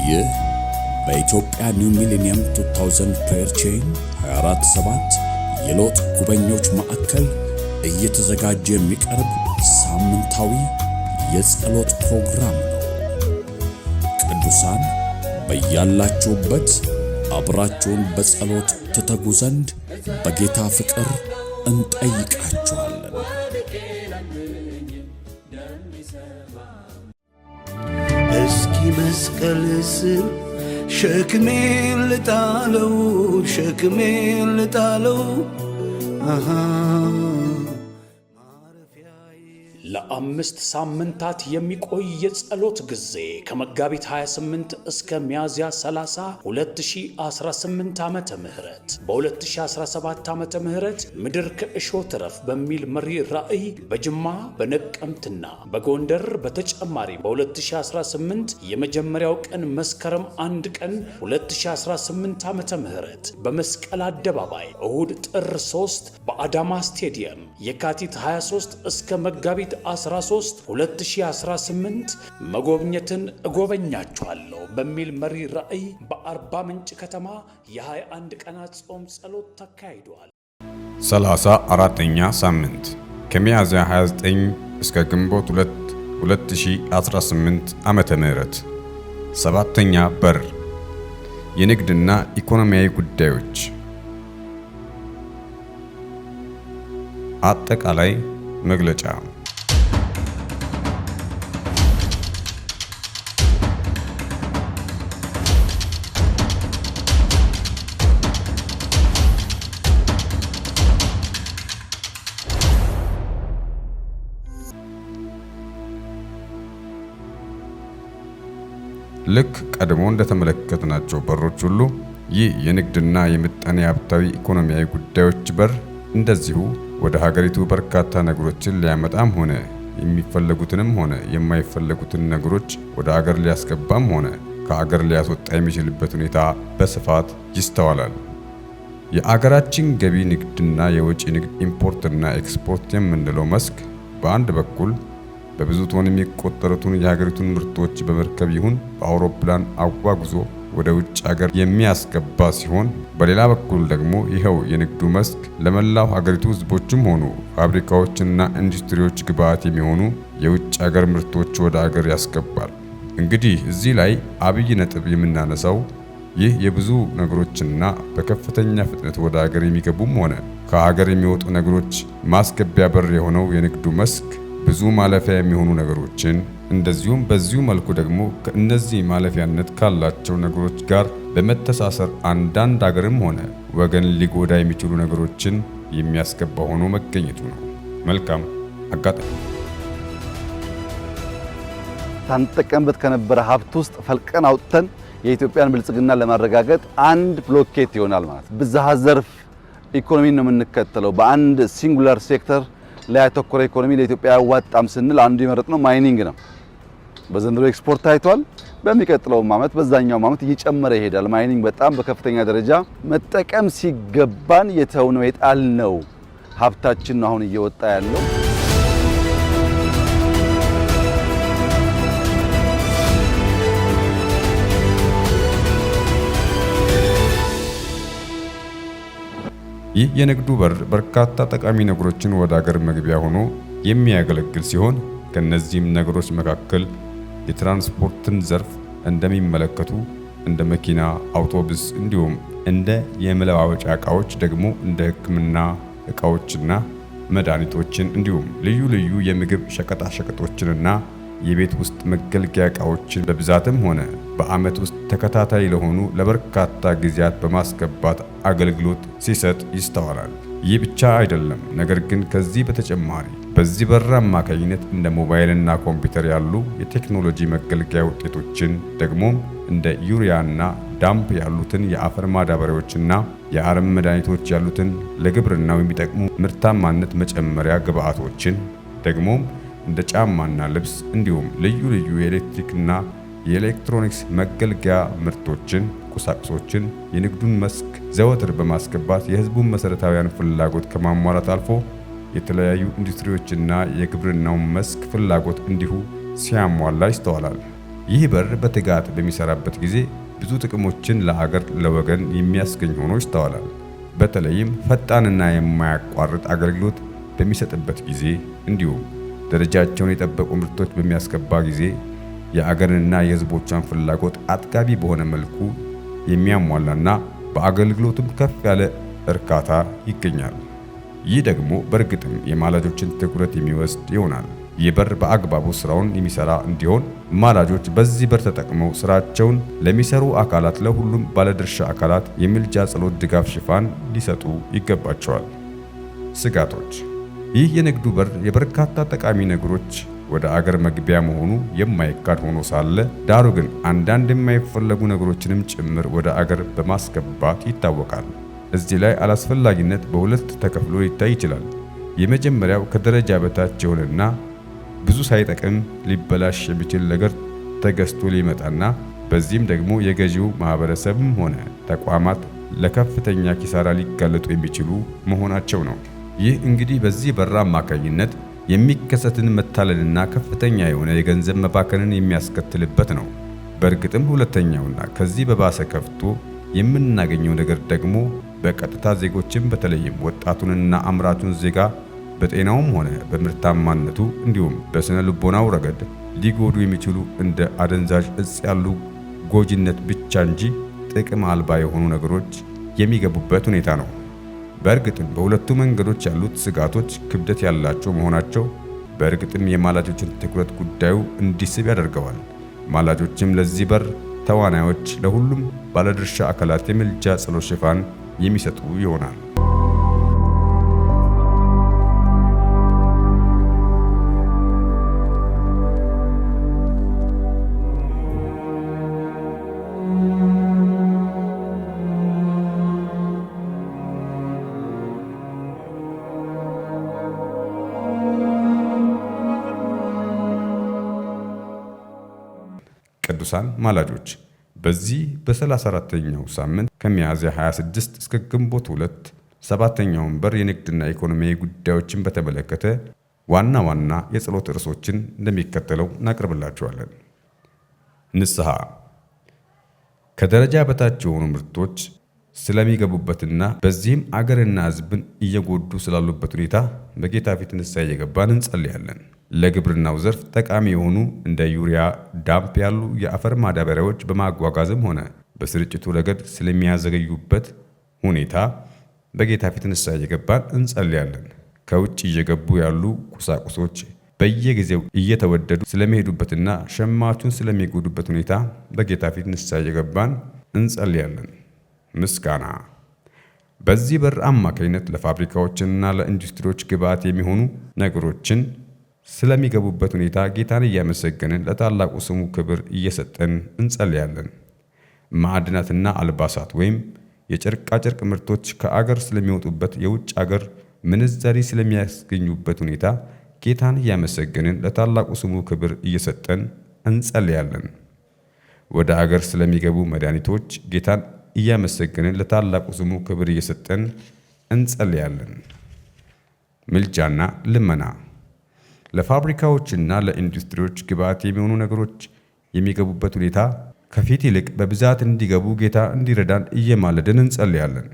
ይህ በኢትዮጵያ ኒው ሚሊኒየም 2000 ፕሬየር ቼን 247 የሎጥ ጉበኞች ማዕከል እየተዘጋጀ የሚቀርብ ሳምንታዊ የጸሎት ፕሮግራም ነው። ቅዱሳን በያላችሁበት አብራችሁን በጸሎት ትተጉ ዘንድ በጌታ ፍቅር እንጠይቃችኋለን። እስኪ መስቀል ስር ሸክሜን ልጣለው ለአምስት ሳምንታት የሚቆይ የጸሎት ጊዜ ከመጋቢት 28 እስከ ሚያዝያ 30 2018 ዓመተ ምህረት በ2017 ዓመተ ምህረት ምድር ከእሾህ ትረፍ በሚል መሪ ራእይ በጅማ በነቀምትና በጎንደር በተጨማሪ በ2018 የመጀመሪያው ቀን መስከረም 1 ቀን 2018 ዓመተ ምህረት በመስቀል አደባባይ እሁድ ጥር 3 በአዳማ ስቴዲየም የካቲት 23 እስከ መጋቢት 13 2018 መጎብኘትን እጎበኛችኋለሁ በሚል መሪ ራእይ በአርባ ምንጭ ከተማ የ21 ቀናት ጾም ጸሎት ተካሂዷል። 34ኛ ሳምንት ከሚያዝያ 29 እስከ ግንቦት 2 2018 ዓመተ ምህረት ሰባተኛ በር የንግድና ኢኮኖሚያዊ ጉዳዮች አጠቃላይ መግለጫ። ልክ ቀድሞ እንደተመለከትናቸው በሮች ሁሉ ይህ የንግድና የምጣኔ ሀብታዊ ኢኮኖሚያዊ ጉዳዮች በር እንደዚሁ ወደ ሀገሪቱ በርካታ ነገሮችን ሊያመጣም ሆነ የሚፈለጉትንም ሆነ የማይፈለጉትን ነገሮች ወደ ሀገር ሊያስገባም ሆነ ከሀገር ሊያስወጣ የሚችልበት ሁኔታ በስፋት ይስተዋላል። የአገራችን ገቢ ንግድና የወጪ ንግድ ኢምፖርትና ኤክስፖርት የምንለው መስክ በአንድ በኩል በብዙ ቶን የሚቆጠሩትን የሀገሪቱን ምርቶች በመርከብ ይሁን በአውሮፕላን አጓጉዞ ወደ ውጭ ሀገር የሚያስገባ ሲሆን፣ በሌላ በኩል ደግሞ ይኸው የንግዱ መስክ ለመላው ሀገሪቱ ሕዝቦችም ሆኑ ፋብሪካዎችና ኢንዱስትሪዎች ግብዓት የሚሆኑ የውጭ ሀገር ምርቶች ወደ ሀገር ያስገባል። እንግዲህ እዚህ ላይ አብይ ነጥብ የምናነሳው ይህ የብዙ ነገሮችና በከፍተኛ ፍጥነት ወደ ሀገር የሚገቡም ሆነ ከሀገር የሚወጡ ነገሮች ማስገቢያ በር የሆነው የንግዱ መስክ ብዙ ማለፊያ የሚሆኑ ነገሮችን እንደዚሁም በዚሁ መልኩ ደግሞ ከእነዚህ ማለፊያነት ካላቸው ነገሮች ጋር በመተሳሰር አንዳንድ ሀገርም ሆነ ወገን ሊጎዳ የሚችሉ ነገሮችን የሚያስገባ ሆኖ መገኘቱ ነው። መልካም አጋጣሚ ሳንጠቀምበት ከነበረ ሀብት ውስጥ ፈልቀን አውጥተን የኢትዮጵያን ብልጽግና ለማረጋገጥ አንድ ብሎኬት ይሆናል ማለት። ብዝሃ ዘርፍ ኢኮኖሚ ነው የምንከተለው። በአንድ ሲንጉላር ሴክተር ላይ ያተኮረ ኢኮኖሚ ለኢትዮጵያ ያዋጣም ስንል አንዱ የመረጥነው ማይኒንግ ነው። በዘንድሮ ኤክስፖርት ታይቷል። በሚቀጥለውም ዓመት በዛኛው ዓመት እየጨመረ ይሄዳል። ማይኒንግ በጣም በከፍተኛ ደረጃ መጠቀም ሲገባን የተውነው የጣልነው ሀብታችን ነው አሁን እየወጣ ያለው። ይህ የንግዱ በር በርካታ ጠቃሚ ነገሮችን ወደ ሀገር መግቢያ ሆኖ የሚያገለግል ሲሆን ከነዚህም ነገሮች መካከል የትራንስፖርትን ዘርፍ እንደሚመለከቱ እንደ መኪና፣ አውቶቡስ እንዲሁም እንደ የመለዋወጫ ዕቃዎች ደግሞ እንደ ሕክምና ዕቃዎችና መድኃኒቶችን እንዲሁም ልዩ ልዩ የምግብ ሸቀጣሸቀጦችንና የቤት ውስጥ መገልገያ ዕቃዎችን በብዛትም ሆነ በዓመት ውስጥ ተከታታይ ለሆኑ ለበርካታ ጊዜያት በማስገባት አገልግሎት ሲሰጥ ይስተዋላል። ይህ ብቻ አይደለም። ነገር ግን ከዚህ በተጨማሪ በዚህ በር አማካኝነት እንደ ሞባይልና ኮምፒውተር ያሉ የቴክኖሎጂ መገልገያ ውጤቶችን ደግሞም እንደ ዩሪያና ዳምፕ ያሉትን የአፈር ማዳበሪያዎችና የአረም መድኃኒቶች ያሉትን ለግብርናው የሚጠቅሙ ምርታማነት መጨመሪያ ግብዓቶችን ደግሞም እንደ ጫማና ልብስ እንዲሁም ልዩ ልዩ የኤሌክትሪክና የኤሌክትሮኒክስ መገልገያ ምርቶችን፣ ቁሳቁሶችን የንግዱን መስክ ዘወትር በማስገባት የሕዝቡን መሰረታዊያን ፍላጎት ከማሟላት አልፎ የተለያዩ ኢንዱስትሪዎችና የግብርናው መስክ ፍላጎት እንዲሁ ሲያሟላ ይስተዋላል። ይህ በር በትጋት በሚሰራበት ጊዜ ብዙ ጥቅሞችን ለአገር ለወገን የሚያስገኝ ሆኖ ይስተዋላል። በተለይም ፈጣንና የማያቋርጥ አገልግሎት በሚሰጥበት ጊዜ እንዲሁም ደረጃቸውን የጠበቁ ምርቶች በሚያስገባ ጊዜ የአገርንና የሕዝቦቿን ፍላጎት አጥጋቢ በሆነ መልኩ የሚያሟላና በአገልግሎቱም ከፍ ያለ እርካታ ይገኛል። ይህ ደግሞ በእርግጥም የማላጆችን ትኩረት የሚወስድ ይሆናል። ይህ በር በአግባቡ ስራውን የሚሰራ እንዲሆን ማላጆች በዚህ በር ተጠቅመው ስራቸውን ለሚሰሩ አካላት፣ ለሁሉም ባለድርሻ አካላት የምልጃ ጸሎት ድጋፍ ሽፋን ሊሰጡ ይገባቸዋል። ስጋቶች። ይህ የንግዱ በር የበርካታ ጠቃሚ ነገሮች ወደ አገር መግቢያ መሆኑ የማይካድ ሆኖ ሳለ ዳሩ ግን አንዳንድ የማይፈለጉ ነገሮችንም ጭምር ወደ አገር በማስገባት ይታወቃል። እዚህ ላይ አላስፈላጊነት በሁለት ተከፍሎ ሊታይ ይችላል። የመጀመሪያው ከደረጃ በታች የሆነና ብዙ ሳይጠቅም ሊበላሽ የሚችል ነገር ተገዝቶ ሊመጣና በዚህም ደግሞ የገዢው ማህበረሰብም ሆነ ተቋማት ለከፍተኛ ኪሳራ ሊጋለጡ የሚችሉ መሆናቸው ነው። ይህ እንግዲህ በዚህ በር አማካኝነት የሚከሰትን መታለልና ከፍተኛ የሆነ የገንዘብ መባከንን የሚያስከትልበት ነው። በእርግጥም ሁለተኛውና ከዚህ በባሰ ከፍቶ የምናገኘው ነገር ደግሞ በቀጥታ ዜጎችን በተለይም ወጣቱንና አምራቹን ዜጋ በጤናውም ሆነ በምርታማነቱ እንዲሁም በስነ ልቦናው ረገድ ሊጎዱ የሚችሉ እንደ አደንዛዥ እጽ ያሉ ጎጂነት ብቻ እንጂ ጥቅም አልባ የሆኑ ነገሮች የሚገቡበት ሁኔታ ነው። በእርግጥም በሁለቱ መንገዶች ያሉት ስጋቶች ክብደት ያላቸው መሆናቸው በእርግጥም የማላጆችን ትኩረት ጉዳዩ እንዲስብ ያደርገዋል። ማላጆችም ለዚህ በር ተዋናዮች ለሁሉም ባለድርሻ አካላት የምልጃ ጸሎት ሽፋን የሚሰጡ ይሆናል። ቅዱሳን ማላጆች በዚህ በ34ኛው ሳምንት ከሚያዝያ 26 እስከ ግንቦት 2 7ኛውን በር የንግድና ኢኮኖሚያዊ ጉዳዮችን በተመለከተ ዋና ዋና የጸሎት ርዕሶችን እንደሚከተለው እናቀርብላችኋለን። ንስሐ። ከደረጃ በታች የሆኑ ምርቶች ስለሚገቡበትና በዚህም አገርና ሕዝብን እየጎዱ ስላሉበት ሁኔታ በጌታ ፊት ንስሐ እየገባን እንጸልያለን። ለግብርናው ዘርፍ ጠቃሚ የሆኑ እንደ ዩሪያ፣ ዳምፕ ያሉ የአፈር ማዳበሪያዎች በማጓጓዝም ሆነ በስርጭቱ ረገድ ስለሚያዘገዩበት ሁኔታ በጌታ ፊት ንስሐ እየገባን እንጸልያለን። ከውጭ እየገቡ ያሉ ቁሳቁሶች በየጊዜው እየተወደዱ ስለሚሄዱበትና ሸማቹን ስለሚጎዱበት ሁኔታ በጌታ ፊት ንስሐ እየገባን እንጸልያለን። ምስጋና። በዚህ በር አማካኝነት ለፋብሪካዎችና ለኢንዱስትሪዎች ግብዓት የሚሆኑ ነገሮችን ስለሚገቡበት ሁኔታ ጌታን እያመሰገንን ለታላቁ ስሙ ክብር እየሰጠን እንጸልያለን። ማዕድናትና አልባሳት ወይም የጨርቃጨርቅ ምርቶች ከአገር ስለሚወጡበት የውጭ አገር ምንዛሪ ስለሚያስገኙበት ሁኔታ ጌታን እያመሰገንን ለታላቁ ስሙ ክብር እየሰጠን እንጸልያለን። ወደ አገር ስለሚገቡ መድኃኒቶች ጌታን እያመሰገንን ለታላቁ ስሙ ክብር እየሰጠን እንጸልያለን። ምልጃና ልመና። ለፋብሪካዎችና ለኢንዱስትሪዎች ግብዓት የሚሆኑ ነገሮች የሚገቡበት ሁኔታ ከፊት ይልቅ በብዛት እንዲገቡ ጌታ እንዲረዳን እየማለድን እንጸልያለን።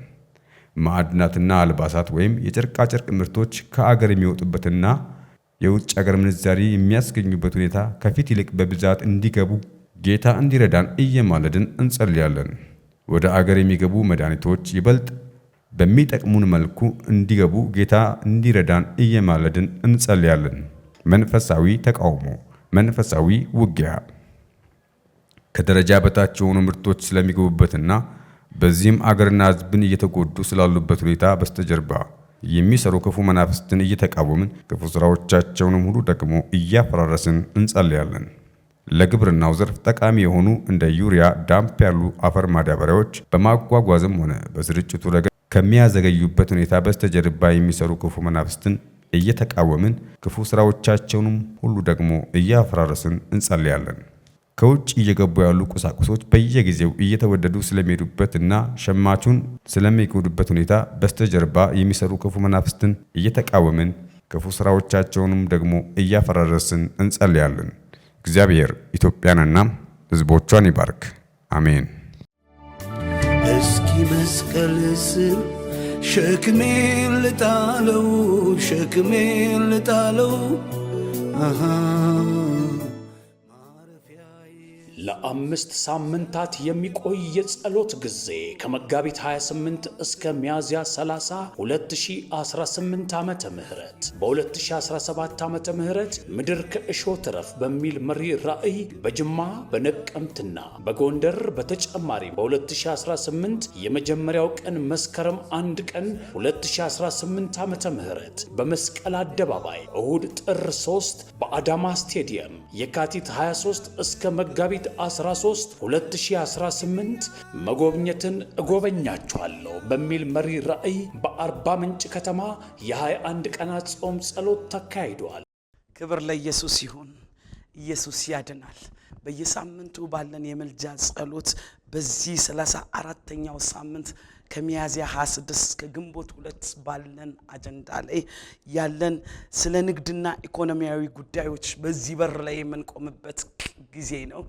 ማዕድናትና አልባሳት ወይም የጨርቃጨርቅ ምርቶች ከአገር የሚወጡበትና የውጭ አገር ምንዛሪ የሚያስገኙበት ሁኔታ ከፊት ይልቅ በብዛት እንዲገቡ ጌታ እንዲረዳን እየማለድን እንጸልያለን። ወደ አገር የሚገቡ መድኃኒቶች ይበልጥ በሚጠቅሙን መልኩ እንዲገቡ ጌታ እንዲረዳን እየማለድን እንጸልያለን። መንፈሳዊ ተቃውሞ፣ መንፈሳዊ ውጊያ። ከደረጃ በታች የሆኑ ምርቶች ስለሚገቡበትና በዚህም አገርና ሕዝብን እየተጎዱ ስላሉበት ሁኔታ በስተጀርባ የሚሰሩ ክፉ መናፍስትን እየተቃወምን ክፉ ስራዎቻቸውንም ሁሉ ደግሞ እያፈራረስን እንጸልያለን። ለግብርናው ዘርፍ ጠቃሚ የሆኑ እንደ ዩሪያ፣ ዳምፕ ያሉ አፈር ማዳበሪያዎች በማጓጓዝም ሆነ በስርጭቱ ረገድ ከሚያዘገዩበት ሁኔታ በስተጀርባ የሚሰሩ ክፉ መናፍስትን እየተቃወምን ክፉ ስራዎቻቸውንም ሁሉ ደግሞ እያፈራረስን እንጸልያለን። ከውጭ እየገቡ ያሉ ቁሳቁሶች በየጊዜው እየተወደዱ ስለሚሄዱበትና ሸማቹን ስለሚጎዱበት ሁኔታ በስተጀርባ የሚሰሩ ክፉ መናፍስትን እየተቃወምን ክፉ ስራዎቻቸውንም ደግሞ እያፈራረስን እንጸልያለን። እግዚአብሔር ኢትዮጵያንና ሕዝቦቿን ይባርክ። አሜን። እስኪ መስቀል ስር ሸክሜን ልጣለው ለ5 ሳምንታት የሚቆይ የጸሎት ጊዜ ከመጋቢት 28 እስከ ሚያዝያ 30 2018 ዓመተ ምህረት በ2017 ዓመተ ምህረት ምድር ከእሾህ ትረፍ በሚል መሪ ራእይ በጅማ በነቀምትና በጎንደር በተጨማሪ በ2018 የመጀመሪያው ቀን መስከረም 1 ቀን 2018 ዓመተ ምህረት በመስቀል አደባባይ እሁድ ጥር 3 በአዳማ ስቴዲየም የካቲት 23 እስከ መጋቢት 13 2018 መጎብኘትን እጎበኛችኋለሁ በሚል መሪ ራእይ በአርባ ምንጭ ከተማ የ21 ቀናት ጾም ጸሎት ተካሂዷል። ክብር ለኢየሱስ ይሁን። ኢየሱስ ያድናል። በየሳምንቱ ባለን የመልጃ ጸሎት በዚህ 34ኛው ሳምንት ከሚያዝያ 26 እስከ ግንቦት 2 ባለን አጀንዳ ላይ ያለን ስለ ንግድና ኢኮኖሚያዊ ጉዳዮች በዚህ በር ላይ የምንቆምበት ጊዜ ነው።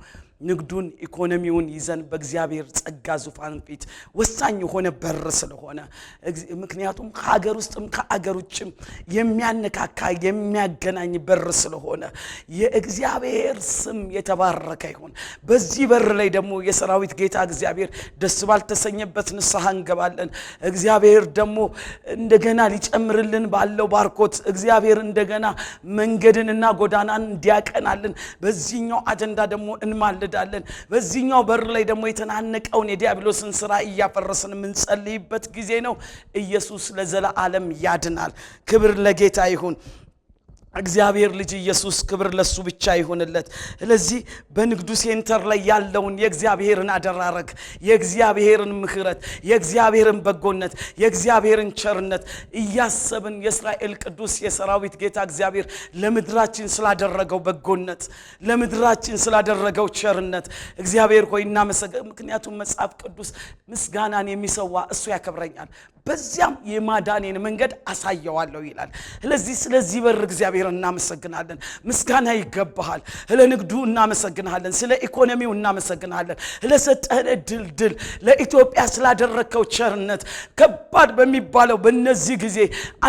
ንግዱን ኢኮኖሚውን ይዘን በእግዚአብሔር ጸጋ ዙፋን ፊት ወሳኝ የሆነ በር ስለሆነ ምክንያቱም ከሀገር ውስጥም ከሀገር ውጭም የሚያነካካ የሚያገናኝ በር ስለሆነ የእግዚአብሔር ስም የተባረከ ይሁን። በዚህ በር ላይ ደግሞ የሰራዊት ጌታ እግዚአብሔር ደስ ባልተሰኘበት ንስሐ እንገባለን። እግዚአብሔር ደግሞ እንደገና ሊጨምርልን ባለው ባርኮት እግዚአብሔር እንደገና መንገድንና ጎዳናን እንዲያቀናልን በዚህኛው አጀንዳ ደግሞ እንማልዳለን። በዚህኛው በር ላይ ደግሞ የተናነቀውን የዲያብሎስን ስራ እያፈረስን የምንጸልይበት ጊዜ ነው። ኢየሱስ ለዘላለም ያድናል። ክብር ለጌታ ይሁን። እግዚአብሔር ልጅ ኢየሱስ ክብር ለሱ ብቻ ይሁንለት። ስለዚህ በንግዱ ሴንተር ላይ ያለውን የእግዚአብሔርን አደራረግ፣ የእግዚአብሔርን ምሕረት፣ የእግዚአብሔርን በጎነት፣ የእግዚአብሔርን ቸርነት እያሰብን የእስራኤል ቅዱስ የሰራዊት ጌታ እግዚአብሔር ለምድራችን ስላደረገው በጎነት፣ ለምድራችን ስላደረገው ቸርነት እግዚአብሔር ሆይ እናመሰግናለን። ምክንያቱም መጽሐፍ ቅዱስ ምስጋናን የሚሰዋ እሱ ያከብረኛል፣ በዚያም የማዳኔን መንገድ አሳየዋለሁ ይላል። ስለዚህ በር እግዚአብሔር እናመሰግናለን። ምስጋና ይገባሃል። ለንግዱ እናመሰግናለን። ስለ ኢኮኖሚው እናመሰግናለን። ለሰጠን ድል ለኢትዮጵያ ስላደረከው ቸርነት ከባድ በሚባለው በእነዚህ ጊዜ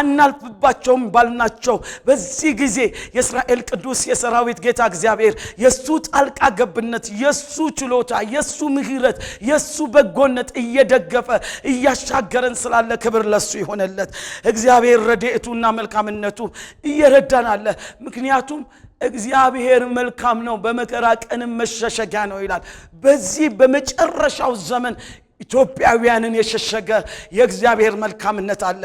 አናልፍባቸውም ባልናቸው በዚህ ጊዜ የእስራኤል ቅዱስ የሰራዊት ጌታ እግዚአብሔር የሱ ጣልቃ ገብነት፣ የሱ ችሎታ፣ የሱ ምሕረት፣ የሱ በጎነት እየደገፈ እያሻገረን ስላለ ክብር ለሱ ይሆነለት። እግዚአብሔር ረድኤቱና መልካምነቱ እየረዳናል። ምክንያቱም እግዚአብሔር መልካም ነው፣ በመከራ ቀንም መሸሸጊያ ነው ይላል። በዚህ በመጨረሻው ዘመን ኢትዮጵያውያንን የሸሸገ የእግዚአብሔር መልካምነት አለ።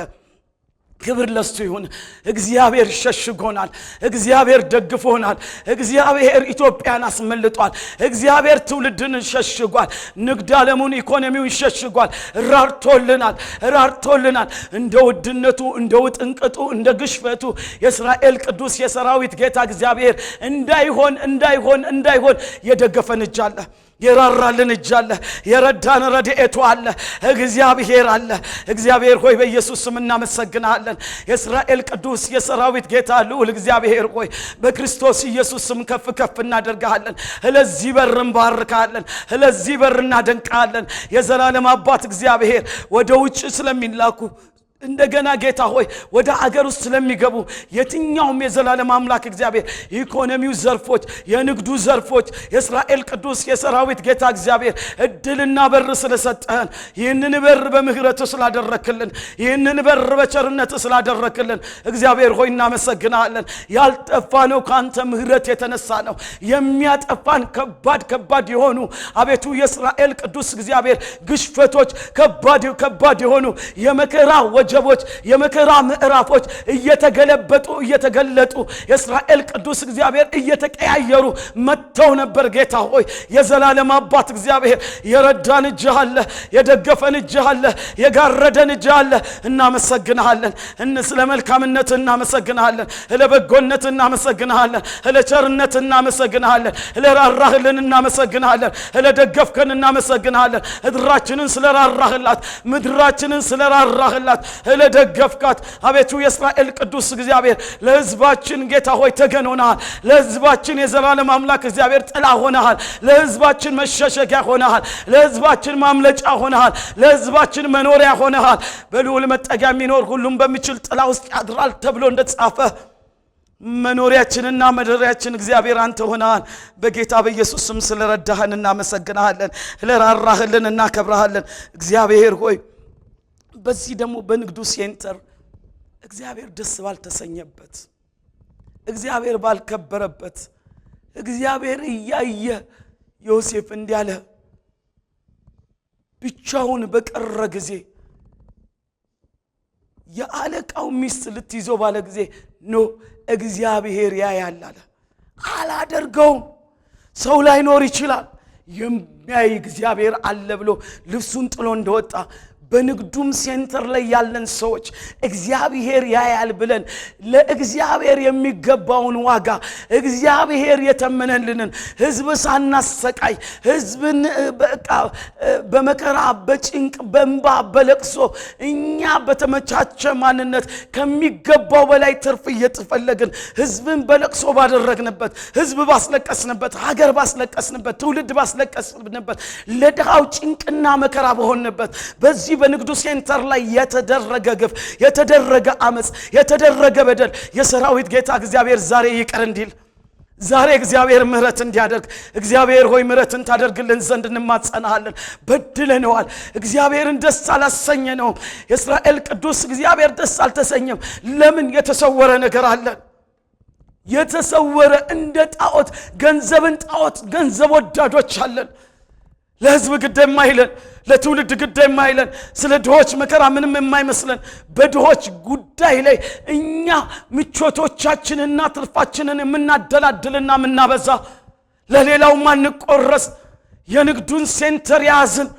ክብር ለሱ ይሁን። እግዚአብሔር ሸሽጎናል። እግዚአብሔር ደግፎናል። እግዚአብሔር ኢትዮጵያን አስመልጧል። እግዚአብሔር ትውልድን ሸሽጓል። ንግድ ዓለሙን ኢኮኖሚውን ሸሽጓል። ራርቶልናል። እንደ ውድነቱ፣ እንደ ውጥንቅጡ፣ እንደ ግሽፈቱ የእስራኤል ቅዱስ የሰራዊት ጌታ እግዚአብሔር እንዳይሆን የደገፈን እጅ አለ፣ የራራልን እጅ አለ፣ የረዳን ረድኤቱ አለ፣ እግዚአብሔር አለ። እግዚአብሔር ሆይ በኢየሱስ ስም እናመሰግናለን። የእስራኤል ቅዱስ የሰራዊት ጌታ ልዑል እግዚአብሔር ሆይ በክርስቶስ ኢየሱስ ስም ከፍ እናደርጋለን። ለዚህ በር እንባርካለን፣ ለዚህ በር እናደንቃለን። የዘላለም አባት እግዚአብሔር ወደ ውጭ ስለሚላኩ እንደገና ጌታ ሆይ ወደ አገር ውስጥ ስለሚገቡ የትኛውም የዘላለም አምላክ እግዚአብሔር ኢኮኖሚው ዘርፎች፣ የንግዱ ዘርፎች የእስራኤል ቅዱስ የሰራዊት ጌታ እግዚአብሔር እድልና በር ስለሰጠን ይህንን በር በምህረት ስላደረክልን፣ ይህንን በር በቸርነት ስላደረክልን እግዚአብሔር ሆይ እናመሰግናለን። ያልጠፋ ነው ካንተ ምህረት የተነሳ ነው። የሚያጠፋን ከባድ የሆኑ አቤቱ የእስራኤል ቅዱስ እግዚአብሔር ግሽፈቶች ከባድ የሆኑ የመከራ ወጀቦች የመከራ ምዕራፎች እየተገለጡ የእስራኤል ቅዱስ እግዚአብሔር እየተቀያየሩ መጥተው ነበር። ጌታ ሆይ የዘላለም አባት እግዚአብሔር የረዳን እጅ አለ፣ የደገፈን እጅ አለ፣ የጋረደን እጅ አለ። እናመሰግናለን። ስለ መልካምነት እናመሰግናለን፣ ለበጎነት እናመሰግናለን፣ ለቸርነት እናመሰግናለን፣ ለራራህልን እናመሰግናለን፣ ለደገፍከን እናመሰግናለን። ምድራችንን ስለራራህላት ለደገፍካት አቤቱ የእስራኤል ቅዱስ እግዚአብሔር ለሕዝባችን ጌታ ሆይ ተገን ሆነሃል። ለሕዝባችን የዘላለም አምላክ እግዚአብሔር ጥላ ሆነሃል። ለሕዝባችን መሸሸጊያ ሆነሃል። ለሕዝባችን ማምለጫ ሆነሃል። ለሕዝባችን መኖሪያ ሆነሃል። በልዑል መጠጊያ የሚኖር ሁሉም በሚችል ጥላ ውስጥ ያድራል ተብሎ እንደተጻፈ መኖሪያችንና መደሪያችን እግዚአብሔር አንተ ሆነሃል። በጌታ በኢየሱስ ስም ስለረዳህን እናመሰግናለን። ለራራህልን እናከብራለን። እግዚአብሔር ሆይ በዚህ ደግሞ በንግዱ ሴንተር እግዚአብሔር ደስ ባልተሰኘበት እግዚአብሔር ባልከበረበት እግዚአብሔር እያየ ዮሴፍ እንዲያለ ብቻውን በቀረ ጊዜ የአለቃው ሚስት ልትይዘው ባለ ጊዜ ኖ እግዚአብሔር ያያል አለ። አላደርገውም። ሰው ላይኖር ይችላል፣ የሚያይ እግዚአብሔር አለ ብሎ ልብሱን ጥሎ እንደወጣ በንግዱም ሴንተር ላይ ያለን ሰዎች እግዚአብሔር ያያል ብለን ለእግዚአብሔር የሚገባውን ዋጋ እግዚአብሔር የተመነልንን ሕዝብ ሳናሰቃይ ሕዝብን በቃ በመከራ በጭንቅ በእንባ በለቅሶ እኛ በተመቻቸ ማንነት ከሚገባው በላይ ትርፍ እየተፈለግን ሕዝብን በለቅሶ ባደረግንበት ሕዝብ ባስለቀስንበት ሀገር ባስለቀስንበት ትውልድ ባስለቀስንበት ለድሃው ጭንቅና መከራ በሆንበት በዚህ በንግዱ ሴንተር ላይ የተደረገ ግፍ የተደረገ አመጽ የተደረገ በደል የሰራዊት ጌታ እግዚአብሔር ዛሬ ይቅር እንዲል ዛሬ እግዚአብሔር ምህረት እንዲያደርግ እግዚአብሔር ሆይ ምህረትን ታደርግልን ዘንድ እንማጸናለን። በድለነዋል። እግዚአብሔርን ደስ አላሰኘነውም። የእስራኤል ቅዱስ እግዚአብሔር ደስ አልተሰኘም። ለምን? የተሰወረ ነገር አለ። የተሰወረ እንደ ጣዖት ገንዘብን ጣዖት ገንዘብ ወዳዶች አለን። ለሕዝብ ግድ የማይለን ለትውልድ ግድ የማይለን ስለ ድሆች መከራ ምንም የማይመስለን በድሆች ጉዳይ ላይ እኛ ምቾቶቻችንና ትርፋችንን የምናደላድልና የምናበዛ ለሌላው ማንቆረስ የንግዱን ሴንተር ያዝን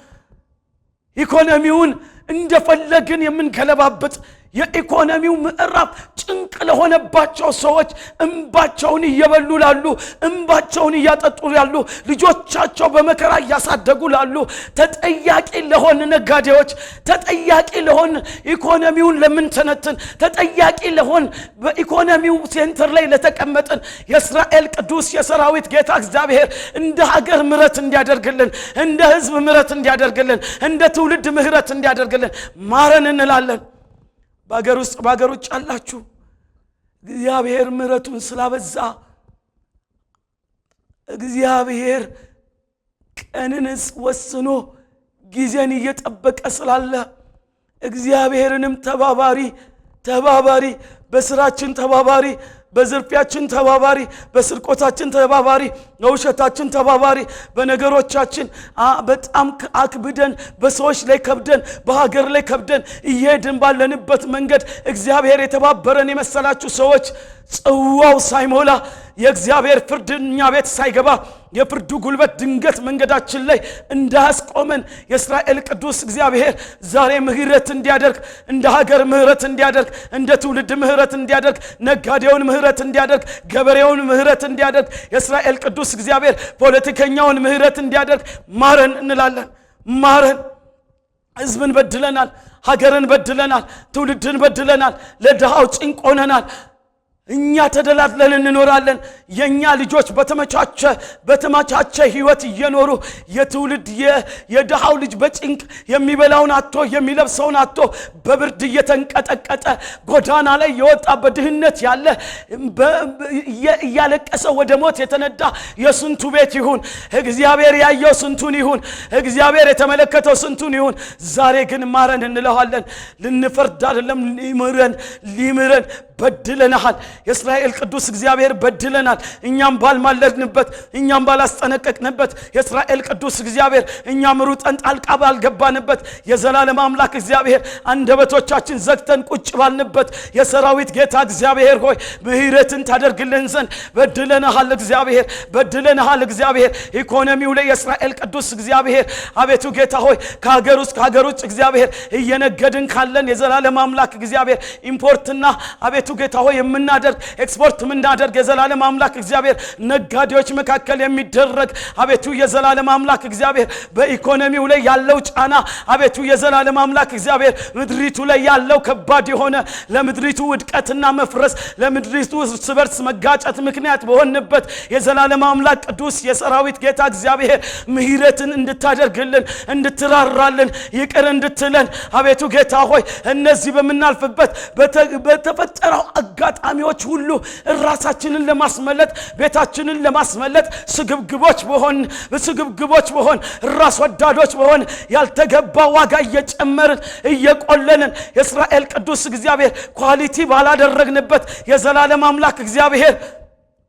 ኢኮኖሚውን እንደፈለግን የምንከለባበት የኢኮኖሚው ምዕራፍ ጭንቅ ለሆነባቸው ሰዎች እንባቸውን እየበሉ ላሉ እንባቸውን እያጠጡ ያሉ ልጆቻቸው በመከራ እያሳደጉ ላሉ ተጠያቂ ለሆን ነጋዴዎች ተጠያቂ ለሆን ኢኮኖሚውን ለምንተነትን ተጠያቂ ለሆን በኢኮኖሚው ሴንተር ላይ ለተቀመጠን የእስራኤል ቅዱስ የሰራዊት ጌታ እግዚአብሔር እንደ ሀገር ምህረት እንዲያደርግልን እንደ ሕዝብ ምህረት እንዲያደርግልን እንደ ትውልድ ምህረት እንዲያደርግልን ማረን እንላለን። በአገር ውስጥ በአገር ውጭ ያላችሁ እግዚአብሔር ምህረቱን ስላበዛ እግዚአብሔር ቀንንስ ወስኖ ጊዜን እየጠበቀ ስላለ እግዚአብሔርንም ተባባሪ በስራችን ተባባሪ በዝርፊያችን ተባባሪ በስርቆታችን ተባባሪ በውሸታችን ተባባሪ በነገሮቻችን በጣም አክብደን በሰዎች ላይ ከብደን በሀገር ላይ ከብደን እየሄድን ባለንበት መንገድ እግዚአብሔር የተባበረን የመሰላችሁ ሰዎች ጽዋው ሳይሞላ የእግዚአብሔር ፍርድ እኛ ቤት ሳይገባ የፍርዱ ጉልበት ድንገት መንገዳችን ላይ እንዳያስቆመን የእስራኤል ቅዱስ እግዚአብሔር ዛሬ ምህረት እንዲያደርግ እንደ ሀገር ምህረት እንዲያደርግ እንደ ትውልድ ምህረት እንዲያደርግ ነጋዴውን ምህረት እንዲያደርግ ገበሬውን ምህረት እንዲያደርግ የእስራኤል ቅዱስ እግዚአብሔር ፖለቲከኛውን ምህረት እንዲያደርግ ማረን እንላለን። ማረን። ሕዝብን በድለናል፣ ሀገርን በድለናል፣ ትውልድን በድለናል፣ ለድሃው ጭንቅ ሆነናል። እኛ ተደላድለን እንኖራለን። የኛ ልጆች በተመቻቸ ህይወት እየኖሩ የትውልድ የድሃው ልጅ በጭንቅ የሚበላውን አጥቶ የሚለብሰውን አጥቶ በብርድ እየተንቀጠቀጠ ጎዳና ላይ የወጣ በድህነት ያለ እያለቀሰ ወደ ሞት የተነዳ የስንቱ ቤት ይሁን። እግዚአብሔር ያየው ስንቱን ይሁን። እግዚአብሔር የተመለከተው ስንቱን ይሁን። ዛሬ ግን ማረን እንለዋለን። ልንፈርድ አይደለም፣ ሊምረን በድለናል። የእስራኤል ቅዱስ እግዚአብሔር በድለናል። እኛም ባልማለድንበት እኛም ባላስጠነቀቅንበት የእስራኤል ቅዱስ እግዚአብሔር እኛም ሩጠን ጣልቃ ባልገባንበት የዘላለም አምላክ እግዚአብሔር አንደበቶቻችን ዘግተን ቁጭ ባልንበት የሰራዊት ጌታ እግዚአብሔር ሆይ ምህረትን ታደርግልን ዘንድ በድለናል። እግዚአብሔር በድለናል። እግዚአብሔር ኢኮኖሚው ላይ የእስራኤል ቅዱስ እግዚአብሔር አቤቱ ጌታ ሆይ ከሀገር ውጭ እግዚአብሔር እየነገድን ካለን የዘላለም አምላክ እግዚአብሔር ኢምፖርትና አቤቱ ጌታ ሆይ የምናደርግ ኤክስፖርት የምናደርግ የዘላለም አምላክ እግዚአብሔር ነጋዴዎች መካከል የሚደረግ አቤቱ የዘላለም አምላክ እግዚአብሔር በኢኮኖሚው ላይ ያለው ጫና አቤቱ የዘላለም አምላክ እግዚአብሔር ምድሪቱ ላይ ያለው ከባድ የሆነ ለምድሪቱ ውድቀትና መፍረስ ለምድሪቱ ስበርስ መጋጨት ምክንያት በሆነበት የዘላለም አምላክ ቅዱስ የሰራዊት ጌታ እግዚአብሔር ምህረትን እንድታደርግልን እንድትራራልን ይቅር እንድትለን አቤቱ ጌታ ሆይ እነዚህ በመናልፍበት በተፈጠረው አጋጣሚዎች ሁሉ ራሳችንን ለማስመለጥ ቤታችንን ለማስመለጥ ስግብግቦች በሆን ራስ ወዳዶች በሆን ያልተገባ ዋጋ እየጨመርን እየቆለልን የእስራኤል ቅዱስ እግዚአብሔር ኳሊቲ ባላደረግንበት የዘላለም አምላክ እግዚአብሔር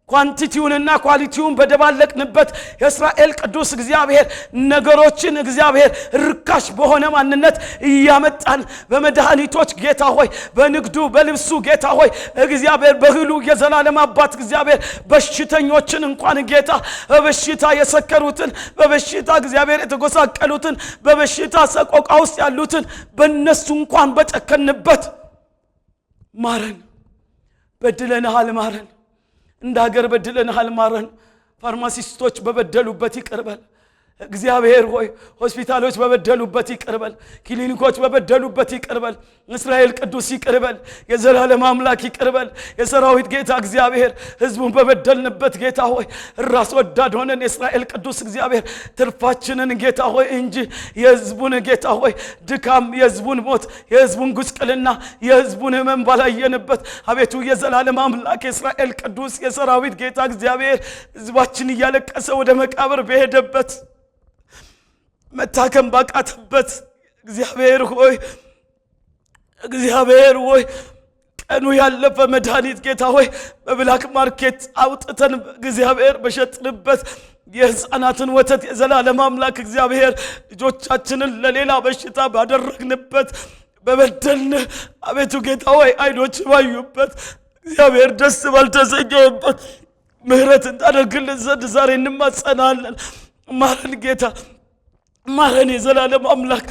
ኳንቲቲውንና ኳሊቲውን በደባለቅንበት የእስራኤል ቅዱስ እግዚአብሔር ነገሮችን እግዚአብሔር ርካሽ በሆነ ማንነት እያመጣን በመድኃኒቶች ጌታ ሆይ በንግዱ በልብሱ ጌታ ሆይ እግዚአብሔር በህሉ የዘላለም አባት እግዚአብሔር በሽተኞችን እንኳን ጌታ በበሽታ የሰከሩትን በበሽታ እግዚአብሔር የተጎሳቀሉትን በበሽታ ሰቆቃ ውስጥ ያሉትን በእነሱ እንኳን በጨከንበት ማረን በድለናል ማረን እንደ ሀገር በድለናል ማረን ፋርማሲስቶች በበደሉበት ይቅርበል እግዚአብሔር ሆይ ሆስፒታሎች በበደሉበት ይቅርበል ክሊኒኮች በበደሉበት ይቅርበል እስራኤል ቅዱስ ይቅርበል የዘላለም አምላክ ይቅርበል የሰራዊት ጌታ እግዚአብሔር ህዝቡን በበደልንበት ጌታ ሆይ ራስ ወዳድ ሆነን የእስራኤል ቅዱስ እግዚአብሔር ትርፋችንን ጌታ ሆይ እንጂ የህዝቡን ጌታ ሆይ ድካም የህዝቡን ሞት የህዝቡን ጉስቅልና የህዝቡን ህመም ባላየንበት አቤቱ የዘላለም አምላክ የእስራኤል ቅዱስ የሰራዊት ጌታ እግዚአብሔር ህዝባችን እያለቀሰ ወደ መቃብር በሄደበት መታከም ባቃተበት እግዚአብሔር ሆይ ቀኑ ያለፈ መድኃኒት ጌታ ሆይ በብላክ ማርኬት አውጥተን እግዚአብሔር በሸጥንበት የህፃናትን ወተት የዘላለም አምላክ እግዚአብሔር ልጆቻችንን ለሌላ በሽታ ባደረግንበት በበደልን አቤቱ ጌታ ሆይ አይኖች ባዩበት እግዚአብሔር ደስ ባልተሰኘበት ምህረት እንታደርግልን ዘንድ ዛሬ እንማጸናለን ማረን ጌታ ማረን የዘላለም አምላክ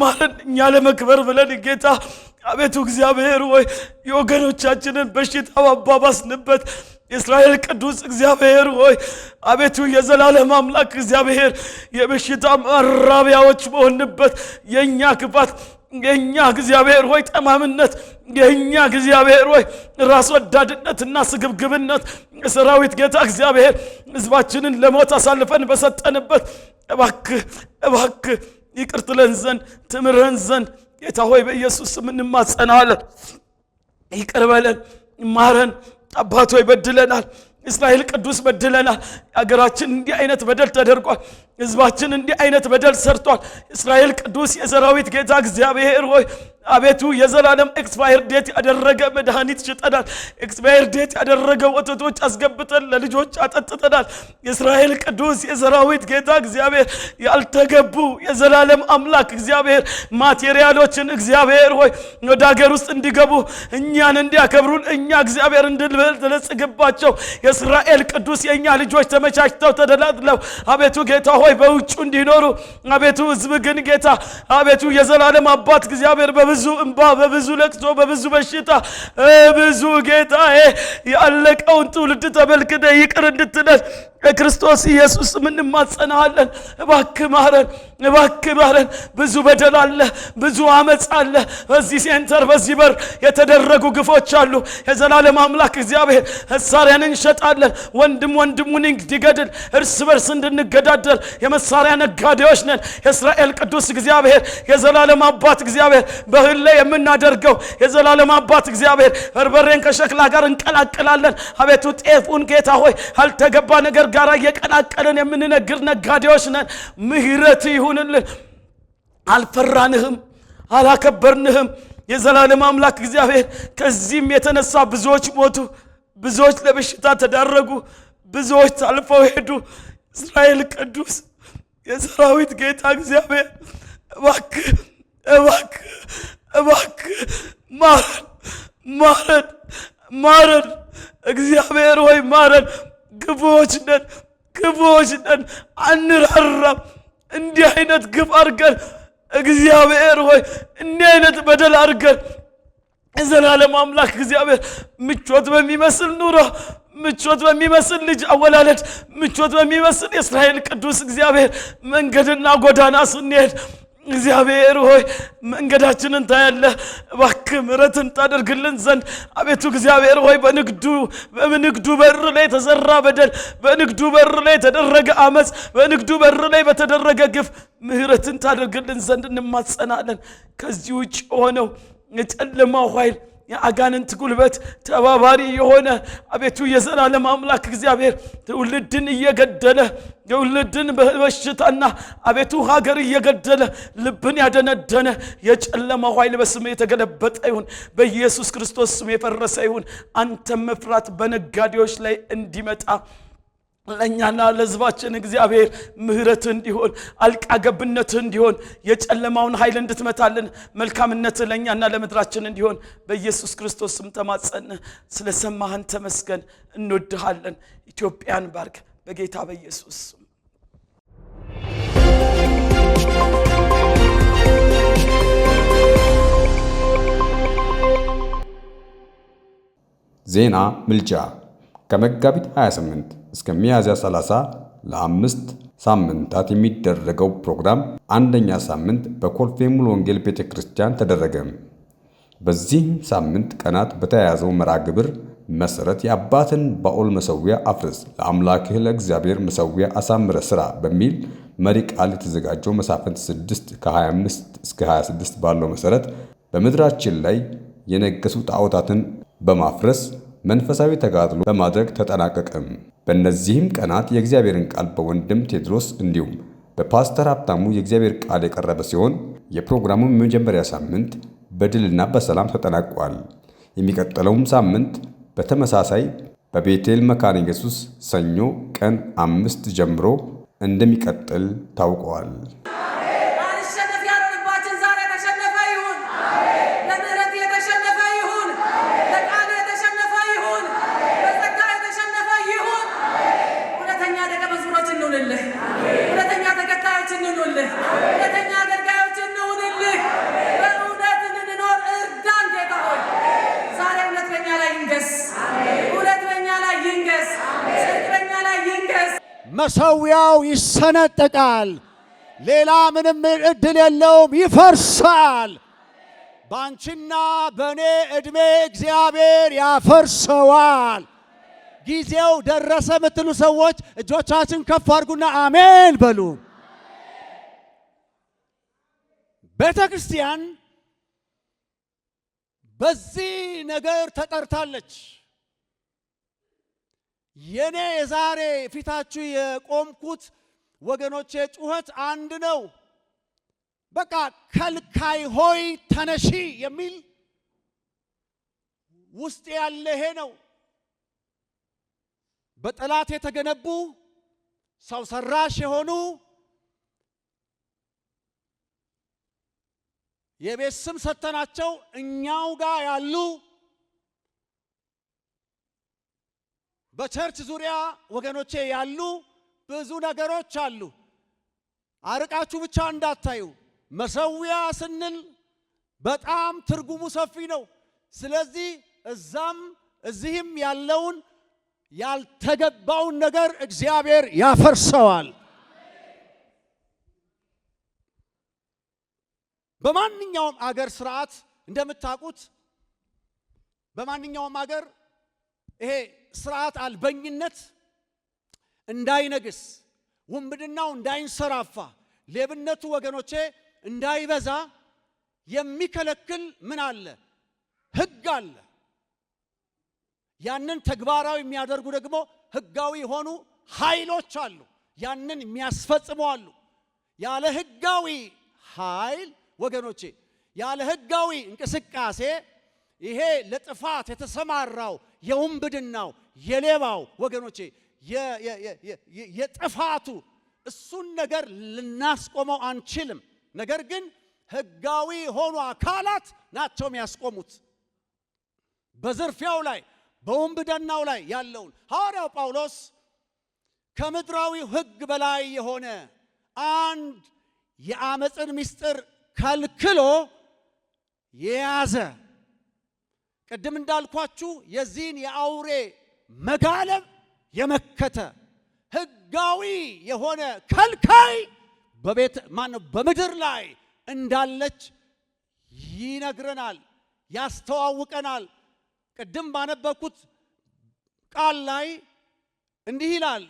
ማረን እኛ ለመክበር ብለን ጌታ አቤቱ እግዚአብሔር ሆይ የወገኖቻችንን በሽታ ባባስንበት የእስራኤል ቅዱስ እግዚአብሔር ሆይ አቤቱ የዘላለም አምላክ እግዚአብሔር የበሽታ ማራቢያዎች በሆንበት የኛ ክፋት የኛ እግዚአብሔር ሆይ ጠማምነት የኛ እግዚአብሔር ሆይ ራስ ወዳድነትና ስግብግብነት የሰራዊት ጌታ እግዚአብሔር ህዝባችንን ለሞት አሳልፈን በሰጠንበት እባክህ ይቅር ትለን ዘንድ ትምረን ዘንድ ጌታ ሆይ በኢየሱስ ስም እንማጸናለን ይቅር በለን ማረን አባት ሆይ በድለናል እስራኤል ቅዱስ በድለናል አገራችን እንዲህ አይነት በደል ተደርጓል ህዝባችን እንዲህ አይነት በደል ሰርቷል እስራኤል ቅዱስ የሰራዊት ጌታ እግዚአብሔር ሆይ አቤቱ የዘላለም ኤክስፓየር ዴት ያደረገ መድኃኒት ሽጠናል ኤክስፓየር ዴት ያደረገ ወተቶች አስገብተን ለልጆች አጠጥተናል የእስራኤል ቅዱስ የሰራዊት ጌታ እግዚአብሔር ያልተገቡ የዘላለም አምላክ እግዚአብሔር ማቴሪያሎችን እግዚአብሔር ሆይ ወደ ሀገር ውስጥ እንዲገቡ እኛን እንዲያከብሩን እኛ እግዚአብሔር እንድንበለጽግባቸው የእስራኤል ቅዱስ የኛ ልጆች ተመቻችተው ተደላድለው አቤቱ ጌታ ሆይ በውጭ እንዲኖሩ አቤቱ ህዝብ ግን ጌታ አቤቱ የዘላለም አባት እግዚአብሔር በብዙ እንባ በብዙ ለቅሶ በብዙ በሽታ ብዙ ጌታ ያለቀውን ትውልድ ተመልክተ ይቅር እንድትለን ክርስቶስ ኢየሱስ ምን ማጸናለን እባክህ ማረን ብዙ በደል አለ ብዙ አመጽ አለ በዚህ ሴንተር በዚህ በር የተደረጉ ግፎች አሉ የዘላለም አምላክ እግዚአብሔር መሳሪያን እንሸጣለን ወንድም ወንድሙን እንዲገድል እርስ በርስ እንድንገዳደል የመሳሪያ ነጋዴዎች ነን የእስራኤል ቅዱስ እግዚአብሔር የዘላለም አባት እግዚአብሔር በህለ የምናደርገው የዘላለም አባት እግዚአብሔር በርበሬን ከሸክላ ጋር እንቀላቅላለን አቤቱ ጤፉን ጌታ ሆይ አልተገባ ነገር ጋር የቀላቀለን የምንነግር ነጋዴዎች ነን ምህረት ይሁንልን አልፈራንህም አላከበርንህም የዘላለም አምላክ እግዚአብሔር ከዚህም የተነሳ ብዙዎች ሞቱ ብዙዎች ለበሽታ ተዳረጉ ብዙዎች ታልፈው ሄዱ እስራኤል ቅዱስ የሰራዊት ጌታ እግዚአብሔር እባክህ ማረን እግዚአብሔር ሆይ ማረን ግፎች ነን አንራራም እንዲህ አይነት ግፍ አርገን እግዚአብሔር ሆይ እንዲህ አይነት በደል አርገን የዘላለም አምላክ እግዚአብሔር ምቾት በሚመስል ኑሮ፣ ምቾት በሚመስል ልጅ አወላለድ፣ ምቾት በሚመስል የእስራኤል ቅዱስ እግዚአብሔር መንገድና ጎዳና ስንሄድ እግዚአብሔር ሆይ መንገዳችንን ታያለህ። እባክህ ምሕረትን ታደርግልን ዘንድ አቤቱ እግዚአብሔር ሆይ በንግዱ በር ላይ የተዘራ በደል፣ በንግዱ በር ላይ የተደረገ አመፅ፣ በንግዱ በር ላይ በተደረገ ግፍ ምሕረትን ታደርግልን ዘንድ እንማጸናለን። ከዚህ ውጭ ሆነው የጨለማው ኃይል የአጋንንት ጉልበት ተባባሪ የሆነ አቤቱ የዘላለም አምላክ እግዚአብሔር ትውልድን እየገደለ ትውልድን በበሽታና አቤቱ ሀገር እየገደለ ልብን ያደነደነ የጨለማው ኃይል በስም የተገለበጠ ይሁን፣ በኢየሱስ ክርስቶስ ስም የፈረሰ ይሁን። አንተም መፍራት በነጋዴዎች ላይ እንዲመጣ ለኛና ለሕዝባችን እግዚአብሔር ምሕረት እንዲሆን፣ አልቃ ገብነት እንዲሆን፣ የጨለማውን ኃይል እንድትመታልን መልካምነት ለኛና ለምድራችን እንዲሆን በኢየሱስ ክርስቶስ ስም ተማጸን። ስለሰማህን ተመስገን። እንወድሃለን። ኢትዮጵያን ባርክ በጌታ በኢየሱስ ስም። ዜና ምልጃ ከመጋቢት 28 እስከ ሚያዝያ 30 ለ5 ሳምንታት የሚደረገው ፕሮግራም አንደኛ ሳምንት በኮልፌ ሙሉ ወንጌል ቤተክርስቲያን ተደረገ። በዚህ ሳምንት ቀናት በተያያዘው መርሐ ግብር መሰረት የአባትን ባኦል መሠዊያ አፍርስ፣ ለአምላክህ ለእግዚአብሔር መሠዊያ አሳምረ ሥራ በሚል መሪ ቃል የተዘጋጀው መሳፍንት 6 ከ25 እስከ 26 ባለው መሰረት በምድራችን ላይ የነገሱ ጣዖታትን በማፍረስ መንፈሳዊ ተጋድሎ በማድረግ ተጠናቀቀ። በእነዚህም ቀናት የእግዚአብሔርን ቃል በወንድም ቴድሮስ እንዲሁም በፓስተር ሀብታሙ የእግዚአብሔር ቃል የቀረበ ሲሆን የፕሮግራሙ የመጀመሪያ ሳምንት በድልና በሰላም ተጠናቋል። የሚቀጥለውም ሳምንት በተመሳሳይ በቤቴል መካነ ኢየሱስ ሰኞ ቀን 5 ጀምሮ እንደሚቀጥል ታውቋል። መሠዊያው ይሰነጠቃል። ሌላ ምንም እድል የለውም፣ ይፈርሳል። ባንቺና በእኔ ዕድሜ እግዚአብሔር ያፈርሰዋል። ጊዜው ደረሰ የምትሉ ሰዎች እጆቻችን ከፍ አድርጉና አሜን በሉ። ቤተ ክርስቲያን በዚህ ነገር ተጠርታለች። የኔ የዛሬ ፊታችሁ የቆምኩት ወገኖቼ ጩኸት አንድ ነው። በቃ ከልካይ ሆይ ተነሺ የሚል ውስጥ ያለ ይሄ ነው። በጠላት የተገነቡ ሰው ሰራሽ የሆኑ የቤት ስም ሰተናቸው እኛው ጋር ያሉ በቸርች ዙሪያ ወገኖቼ ያሉ ብዙ ነገሮች አሉ። አርቃችሁ ብቻ እንዳታዩ። መሠዊያ ስንል በጣም ትርጉሙ ሰፊ ነው። ስለዚህ እዛም እዚህም ያለውን ያልተገባውን ነገር እግዚአብሔር ያፈርሰዋል። በማንኛውም አገር ስርዓት እንደምታውቁት በማንኛውም አገር ይሄ ስርዓት አልበኝነት እንዳይነግስ፣ ውንብድናው እንዳይንሰራፋ፣ ሌብነቱ ወገኖቼ እንዳይበዛ የሚከለክል ምን አለ? ሕግ አለ። ያንን ተግባራዊ የሚያደርጉ ደግሞ ሕጋዊ የሆኑ ኃይሎች አሉ። ያንን የሚያስፈጽሙ አሉ። ያለ ሕጋዊ ኃይል ወገኖቼ፣ ያለ ሕጋዊ እንቅስቃሴ ይሄ ለጥፋት የተሰማራው የውንብድናው የሌባው ወገኖቼ የጥፋቱ እሱን ነገር ልናስቆመው አንችልም። ነገር ግን ሕጋዊ ሆኑ አካላት ናቸው የሚያስቆሙት። በዝርፊያው ላይ በውንብድናው ላይ ያለውን ሐዋርያው ጳውሎስ ከምድራዊ ሕግ በላይ የሆነ አንድ የአመፅን ምስጢር ከልክሎ የያዘ ቅድም እንዳልኳችሁ የዚህን የአውሬ መጋለብ የመከተ ሕጋዊ የሆነ ከልካይ በምድር ላይ እንዳለች ይነግረናል፣ ያስተዋውቀናል። ቅድም ባነበብኩት ቃል ላይ እንዲህ ይላል፣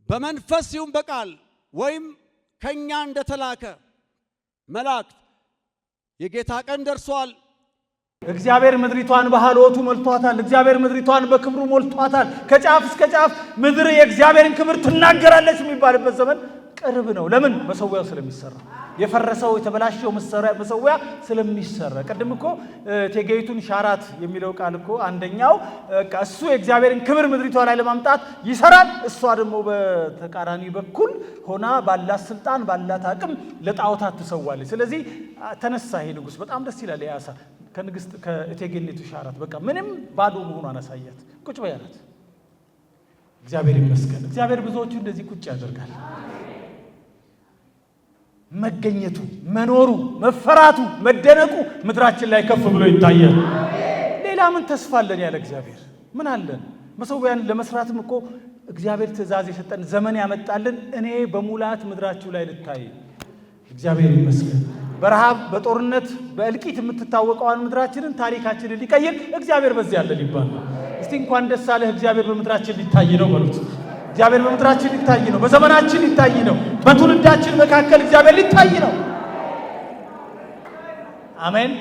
በመንፈስ ይሁን በቃል ወይም ከኛ እንደተላከ መላእክት የጌታ ቀን ደርሷል። እግዚአብሔር ምድሪቷን በሃልወቱ ሞልቷታል። እግዚአብሔር ምድሪቷን በክብሩ ሞልቷታል። ከጫፍ እስከ ጫፍ ምድር የእግዚአብሔርን ክብር ትናገራለች የሚባልበት ዘመን ቅርብ ነው። ለምን? መሰዊያው ስለሚሰራ፣ የፈረሰው የተበላሸው መሰዊያ ስለሚሰራ። ቅድም እኮ እቴጌይቱን ሻራት የሚለው ቃል እኮ አንደኛው እሱ የእግዚአብሔርን ክብር ምድሪቷ ላይ ለማምጣት ይሰራል፣ እሷ ደግሞ በተቃራኒ በኩል ሆና ባላት ስልጣን ባላት አቅም ለጣዖታት ትሰዋለች። ስለዚህ ተነሳ ይሄ ንጉሥ። በጣም ደስ ይላል። ያሳ ከንግስት ከእቴጌይቱ ሻራት በቃ ምንም ባዶ መሆኗን አሳያት። ቁጭ በይ አላት። እግዚአብሔር ይመስገን። እግዚአብሔር ብዙዎቹ እንደዚህ ቁጭ ያደርጋል። መገኘቱ፣ መኖሩ፣ መፈራቱ፣ መደነቁ ምድራችን ላይ ከፍ ብሎ ይታያል። ሌላ ምን ተስፋ አለን? ያለ እግዚአብሔር ምን አለን? መሰዊያን ለመስራትም እኮ እግዚአብሔር ትእዛዝ የሰጠን ዘመን ያመጣልን እኔ በሙላት ምድራችሁ ላይ ልታይ። እግዚአብሔር ይመስገን። በረሃብ በጦርነት በእልቂት የምትታወቀዋን ምድራችንን ታሪካችንን ሊቀይር እግዚአብሔር በዚህ አለ ሊባል። እስቲ እንኳን ደስ አለህ እግዚአብሔር በምድራችን ሊታይ ነው በሉት። እግዚአብሔር በምድራችን ሊታይ ነው። በዘመናችን ሊታይ ነው። በትውልዳችን መካከል እግዚአብሔር ሊታይ ነው። አሜን።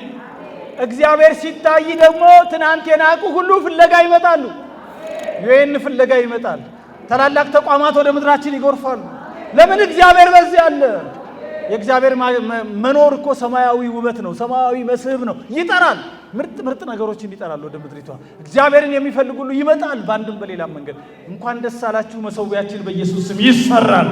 እግዚአብሔር ሲታይ ደግሞ ትናንት የናቁ ሁሉ ፍለጋ ይመጣሉ። ይሄን ፍለጋ ይመጣል። ታላላቅ ተቋማት ወደ ምድራችን ይጎርፋሉ። ለምን? እግዚአብሔር በዚህ አለ። የእግዚአብሔር መኖር እኮ ሰማያዊ ውበት ነው። ሰማያዊ መስህብ ነው። ይጠራል። ምርጥ ነገሮችን ይጠራል ወደ ምድሪቷ። እግዚአብሔርን የሚፈልግ ሁሉ ይመጣል በአንድም በሌላም መንገድ። እንኳን ደስ አላችሁ። መሰዊያችን በኢየሱስ ስም ይሰራል።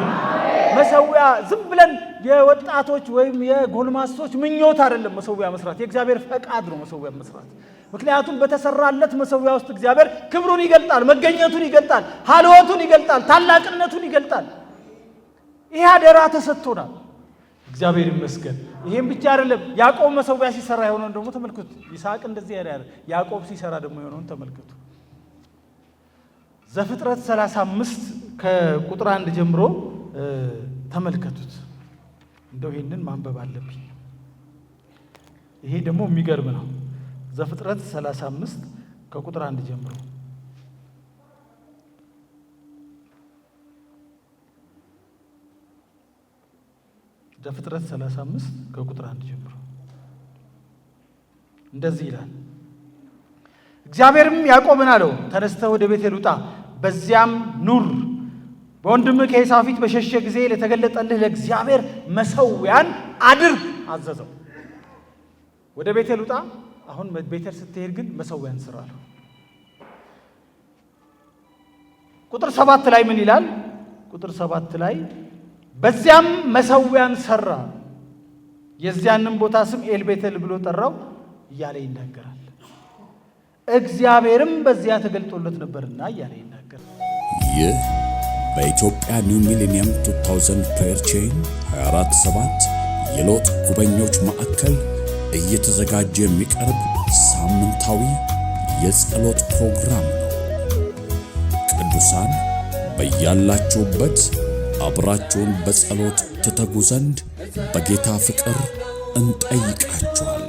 መሰዊያ ዝም ብለን የወጣቶች ወይም የጎልማሶች ምኞት አይደለም። መሰዊያ መስራት የእግዚአብሔር ፈቃድ ነው። መሰዊያ መስራት ምክንያቱም በተሰራለት መሰዊያ ውስጥ እግዚአብሔር ክብሩን ይገልጣል፣ መገኘቱን ይገልጣል፣ ሀልወቱን ይገልጣል፣ ታላቅነቱን ይገልጣል። ይህ አደራ ተሰጥቶናል። እግዚአብሔር ይመስገን። ይሄን ብቻ አይደለም። ያዕቆብ መሰዊያ ሲሰራ የሆነውን ደግሞ ተመልከቱ። ይስሐቅ እንደዚህ ያለ ያዕቆብ ሲሰራ ደግሞ የሆነውን ተመልከቱ። ዘፍጥረት 35 ከቁጥር 1 ጀምሮ ተመልከቱት። እንደው ይሄንን ማንበብ አለብኝ። ይሄ ደግሞ የሚገርም ነው። ዘፍጥረት 35 ከቁጥር 1 ጀምሮ ዘፍጥረት 35 ከቁጥር 1 ጀምሮ እንደዚህ ይላል። እግዚአብሔርም ያዕቆብን አለው፣ ተነስተህ ወደ ቤቴል ውጣ፣ በዚያም ኑር። በወንድምህ ከዔሳው ፊት በሸሸ ጊዜ ለተገለጠልህ ለእግዚአብሔር መሰዊያን አድርግ አዘዘው። ወደ ቤቴል ውጣ። አሁን ቤቴል ስትሄድ ግን መሰዊያን ስራ አለው። ቁጥር 7 ላይ ምን ይላል? ቁጥር 7 ላይ በዚያም መሰዊያን ሰራ፣ የዚያንም ቦታ ስም ኤልቤቴል ብሎ ጠራው እያለ ይናገራል። እግዚአብሔርም በዚያ ተገልጦለት ነበርና እያለ ይናገራል። ይህ በኢትዮጵያ ኒው ሚሌኒየም 2000 ፕሬየር ቼን 247 የሎጥ ጉበኞች ማዕከል እየተዘጋጀ የሚቀርብ ሳምንታዊ የጸሎት ፕሮግራም ነው። ቅዱሳን በያላችሁበት አብራችሁን በጸሎት ትተጉ ዘንድ በጌታ ፍቅር እንጠይቃችኋለን።